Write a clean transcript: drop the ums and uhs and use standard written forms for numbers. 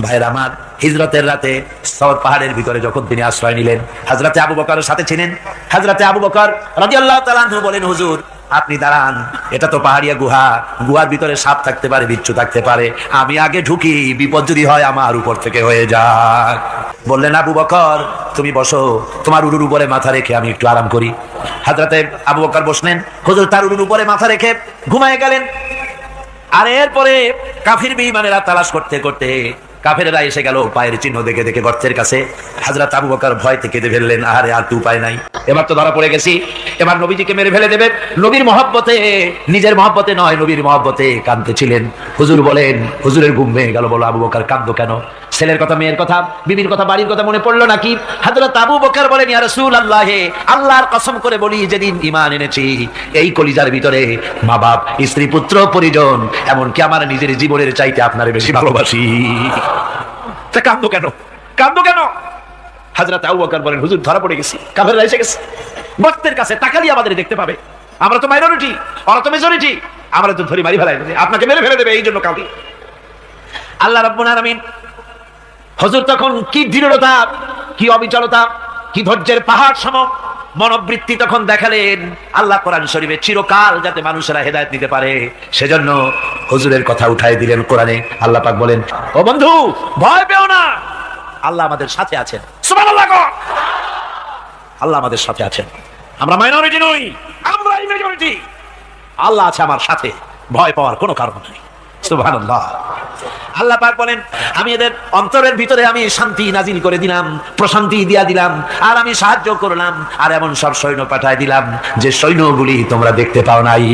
ভাইয়ের আমার, হিজরতের রাতে সওর পাহাড়ের ভিতরে যখন তিনি আশ্রয় নিলেন, হযরতে আবু বকরের সাথে ছিলেন। হযরতে আবু বকর রাদিয়াল্লাহু তাআলা আনহু বলেন, হুজুর আপনি দাঁড়ান, এটা তো পাহাড়িয়া গুহা, গুহার ভিতরে সাপ থাকতে পারে, বিচ্ছু থাকতে পারে, আমি আগে ঢুকি, বিপদ যদি হয় আমার উপর থেকে হয়ে যাক। বললেন, আবু বকর তুমি বসো, তোমার উরুর উপরে মাথা রেখে আমি একটু আরাম করি। হযরতে আবু বকর বসলেন, হুজুর তার উরুর উপরে মাথা রেখে ঘুমায় গেলেন। আর এরপরে কাফির বেঈমানেরা তালাশ করতে করতে কাফেরেরা এসে গেল পায়ের চিহ্ন দেখে দেখে গর্তের কাছে। হযরত আবু বকর ভয় থেকে কেঁদে ফেললেন, আরে আর তো উপায় নাই, এবার তো ধরা পড়ে গেছি, এবার নবীজিকে মেরে ফেলে দেবে। নবীর মহব্বতে, নিজের মহব্বতে নয়, নবীর মহব্বতে কাঁদতেছিলেন। হুজুর বলেন, হুজুরের ঘুম ভেঙে গেল। বলো, আবু বকর কাঁদো কেন? ছেলের কথা, মেয়ের কথা, বিবির কথা, বাড়ির কথা মনে পড়লো নাকি? হযরত আবু বকর বলেন, ইয়া রাসূলুল্লাহ, আল্লাহর কসম করে বলি, যেদিন ঈমান এনেছি এই কলিজার ভিতরে মা বাপ, স্ত্রী, পুত্র, পরিজন, এমনকি আমার নিজের জীবনের চাইতে আপনারে বেশি ভালোবাসি। তা কাঁদো কেন, কাঁদো কেন? হযরত আবু বকর বলেন, হুজুর ধরা পড়ে গেছি, কাফেররা এসে গেছে, গর্তের কাছে তাকালি আমাদের দেখতে পাবে, আমরা তো মাইনরিটি, ওরা তো মেজরিটি, আমরা তো ধরে মারি ফেলাই, আপনাকে মেরে ফেলে দেবে, এই জন্য কাঁদি। আল্লাহ রাব্বুল আলামিন, হুজুর তখন কি দৃঢ়তা, কি অবিচলতা, কি ধৈর্যের পাহাড় সম মনোবৃত্তি তখন দেখালেন। আল্লাহ কোরআন শরীফে চিরকাল যাতে মানুষেরা হেদায়েত নিতে পারে, সেজন্য হুজুরের কথা উঠাই দিলেন কোরআনে। আল্লাহ পাক বলেন, ও বন্ধু ভয় পেও না, আল্লাহ আমাদের সাথে আছেন। সুবহানাল্লাহ, আল্লাহ আমাদের সাথে আছেন, আমরা মাইনরিটি নই, আমরাই মেজরিটি, আল্লাহ আছে আমার সাথে, ভয় পাওয়ার কোনো কারণ নেই। সুবহানাল্লাহ। আল্লাহ পাক বলেন, আমি এদের অন্তরের ভিতরে আমি শান্তি নাজিল করে দিলাম, প্রশান্তি দিয়া দিলাম, আর আমি সাহায্য করলাম, আর এমন সব সৈন্য পাঠায় দিলাম যে সৈন্যগুলি তোমরা দেখতে পাও নাই।